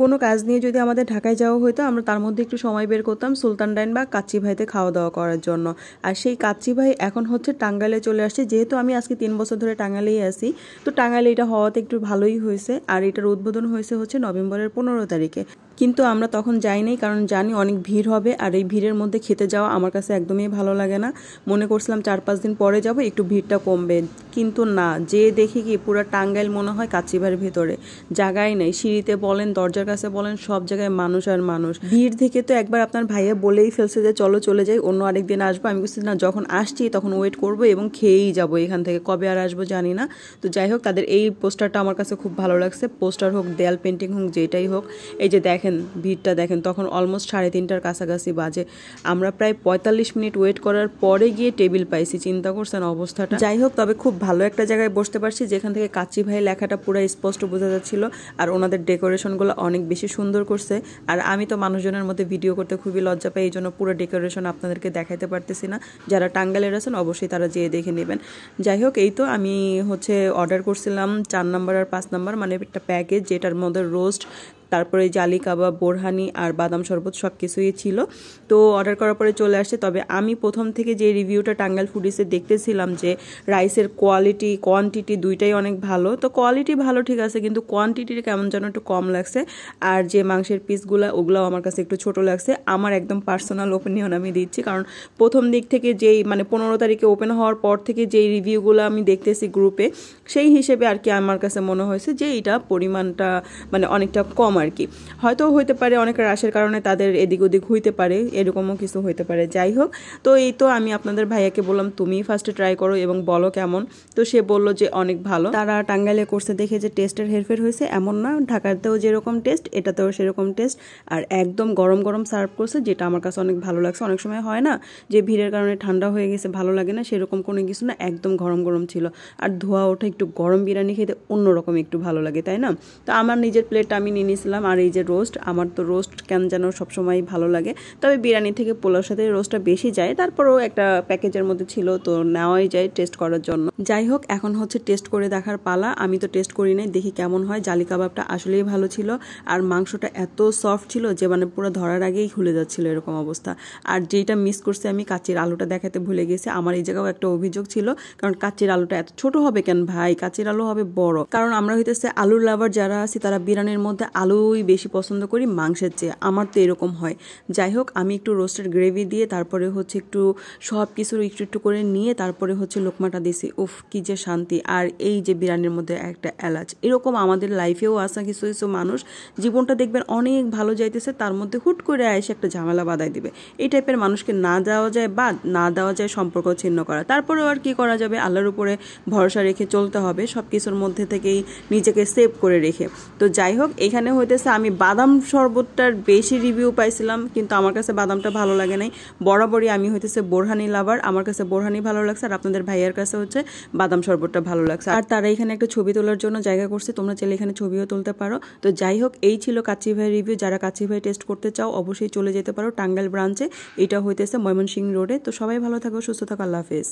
কোনো কাজ নিয়ে যদি আমাদের ঢাকায় যাওয়া হতো আমরা তার মধ্যে একটু সময় বের করতাম সুলতান ডাইন বা কাচ্চি ভাইতে খাওয়া দাওয়া করার জন্য। আর সেই কাচ্চি ভাই এখন হচ্ছে টাঙ্গাইলে চলে আসছে। যেহেতু আমি আজকে 3 বছর ধরে টাঙ্গাইলেই আছি, তো টাঙ্গাইলে এটা হওয়াতে একটু ভালোই হয়েছে। আর এটার উদ্বোধন হয়েছে হচ্ছে নভেম্বরের 15 তারিখে। কিন্তু আমরা তখন যাই নাই, কারণ জানি অনেক ভিড় হবে, আর এই ভিড়ের মধ্যে খেতে যাওয়া আমার কাছে একদমই ভালো লাগে না। মনে করছিলাম 4-5 দিন পরে যাব, একটু ভিড়টা কমবে, কিন্তু না, যে দেখি কি পুরো টাঙ্গাইল মনে হয় কাচ্চি ভাইয়ের ভেতরে, জায়গাই নেই। সিঁড়িতে বলেন, দরজার কাছে বলেন, সব জায়গায় মানুষ আর মানুষ। ভিড় দেখে তো একবার আপনার ভাইয়া বলেই ফেলছে যে চলো চলে যাই, অন্য আরেকদিন আসবো। আমি বুঝছি না, যখন আসছি তখন ওয়েট করবো এবং খেয়েই যাবো এখান থেকে, কবে আর আসবো জানি না। তো যাই হোক, তাদের এই পোস্টারটা আমার কাছে খুব ভালো লাগছে। পোস্টার হোক, দেয়াল পেন্টিং হোক, যেটাই হোক। এই যে দেখেন ভিড়টা দেখেন, তখন অলমোস্ট 3:30টার কাছাকাছি বাজে। আমরা প্রায় 45 মিনিট ওয়েট করার পরে গিয়ে টেবিল পাইছি। চিন্তা করছেন অবস্থাটা। যাই হোক, তবে খুব ভালো একটা জায়গায় বসতে পারছি, যেখান থেকে কাচ্চি ভাই লেখাটা পুরো স্পষ্ট বোঝা যাচ্ছিল। আর ওনাদের ডেকোরেশনগুলো অনেক বেশি সুন্দর করছে। আর আমি তো মানুষজনের মধ্যে ভিডিও করতে খুবই লজ্জা পাই, এই জন্য পুরো ডেকোরেশন আপনাদেরকে দেখাইতে পারতেছি না। যারা টাঙ্গাইলের আছেন অবশ্যই তারা যেয়ে দেখে নেবেন। যাই হোক, এই তো আমি হচ্ছে অর্ডার করছিলাম 4 নম্বর আর 5 নম্বর, মানে একটা প্যাকেজ, যেটার মধ্যে রোস্ট, তারপরে জালি কাবাব, বোরহানি আর বাদাম শরবত সব কিছুই ছিল। তো অর্ডার করার পরে চলে আসছে। তবে আমি প্রথম থেকে যে রিভিউটা টাঙ্গাইল ফুডিসে দেখতেছিলাম যে রাইসের কোয়ালিটি কোয়ান্টিটি দুইটাই অনেক ভালো। তো কোয়ালিটি ভালো ঠিক আছে, কিন্তু কোয়ান্টিটি কেমন যেন একটু কম লাগছে। আর যে মাংসের পিসগুলো, ওগুলোও আমার কাছে একটু ছোট লাগছে। আমার একদম পার্সোনাল ওপিনিয়ন আমি দিচ্ছি, কারণ প্রথম দিক থেকে যেই মানে 15 তারিখে ওপেন হওয়ার পর থেকে যেই রিভিউগুলো আমি দেখতেছি গ্রুপে, সেই হিসেবে আর কি আমার কাছে মনে হয়েছে যে এইটা পরিমাণটা মানে অনেকটা কম আর কি। হয়তো হইতে পারে অনেক রাশের কারণে তাদের এদিক ওদিক হইতে পারে, এরকমও কিছু হইতে পারে। যাই হোক, তো এই তো আমি আপনাদের ভাইয়াকে বললাম তুমি ফার্স্টে ট্রাই করো এবং বলো কেমন। তো সে বললো যে অনেক ভালো। তারা টাঙ্গাইলে করছে দেখে যে টেস্টের হেরফের হয়েছে এমন না, ঢাকাতেও যেরকম টেস্ট এটাতেও সেরকম টেস্ট। আর একদম গরম গরম সার্ভ করছে, যেটা আমার কাছে অনেক ভালো লাগছে। অনেক সময় হয় না যে ভিড়ের কারণে ঠান্ডা হয়ে গেছে, ভালো লাগে না, সেরকম কোনো কিছু না, একদম গরম গরম ছিল। আর ধোয়া ওঠা একটু গরম বিরিয়ানি খেতে অন্যরকম একটু ভালো লাগে, তাই না? তো আমার নিজের প্লেটটা আমি নিয়ে নিয়েছিলাম। আর এই যে রোস্ট, আমার তো রোস্ট কেন যেন সবসময় ভালো লাগে, তবে বিরিয়ানি থেকে পোলাওর সাথে রোস্টটা বেশি যায়। তারপরেও একটা প্যাকেজের মধ্যে ছিল, তো নেওয়াই যায় টেস্ট করার জন্য। যাই হোক, এখন হচ্ছে টেস্ট করে দেখার পালা। আমি তো টেস্ট করি নাই, দেখি কেমন হয়। জালি কাবাবটা আসলেই ভালো ছিল, আর মাংসটা এত সফট ছিল যে মানে পুরো ধরার আগেই খুলে যাচ্ছিল, এরকম অবস্থা। আর যেটা মিস করছে আমি, কাচ্চির আলুটা দেখাতে ভুলে গেছি। আমার এই জায়গাও একটা অভিযোগ ছিল, কারণ কাচ্চির আলুটা এত ছোট হবে কেন ভাই? কাচ্চির আলু হবে বড়। কারণ আমরা হইতেছে আলুর লাভার যারা আছি, তারা বিরিয়ানির মধ্যে আলুই বেশি পছন্দ করি মাংসের চেয়ে। আমার তো এরকম হয়। যাই হোক, আমি একটু রোস্টেড গ্রেভি দিয়ে তারপরে হচ্ছে একটু সব কিছু একটু একটু করে নিয়ে তারপরে হচ্ছে লোকমাটা দিছি। উফ, কি যে শান্তি। আর এই যে বিরিয়ানির মধ্যে একটা এলাচ, এরকম আমাদের লাইফেও আসা কিছু কিছু মানুষ, জীবনটা দেখবেন অনেক ভালো যাইতেছে, তার মধ্যে হুট করে এসে একটা ঝামেলা বাঁধাই দিবে। এই টাইপের মানুষকে না দেওয়া যায়, বা না দেওয়া যায় সম্পর্ক ছিন্ন করা। তারপরেও আর কি করা যাবে, আল্লাহর উপরে ভরসা রেখে চলতে হবে, সব কিছুর মধ্যে থেকেই নিজেকে সেভ করে রেখে। তো যাই হোক, এখানে হইতেছে আমি বাদাম শরবতটার বেশি রিভিউ পাইছিলাম, কিন্তু আমার কাছে বাদামটা ভালো লাগে নাই। বরাবরই আমি হইতেছে বোরহানি লাভার, আমার কাছে বোরহানি ভালো লাগছে, আর আপনাদের ভাইয়ার কাছে হচ্ছে বাদাম শরবতটা ভালো লাগছে। আর তারা এখানে একটা ছবি তোলার জন্য জায়গা করছে, তোমরা চাইলে এখানে ছবিও তুলতে পারো। তো যাই হোক, এই ছিল কাচ্চি ভাই রিভিউ। যারা কাচ্চি ভাই টেস্ট করতে চাও অবশ্যই চলে যেতে পারো টাঙ্গাইল ব্রাঞ্চে। এটা হইতেছে ময়মনসিংহ রোডে। তো সবাই ভালো থাকো, সুস্থ থাকো, আল্লাহ হাফেজ।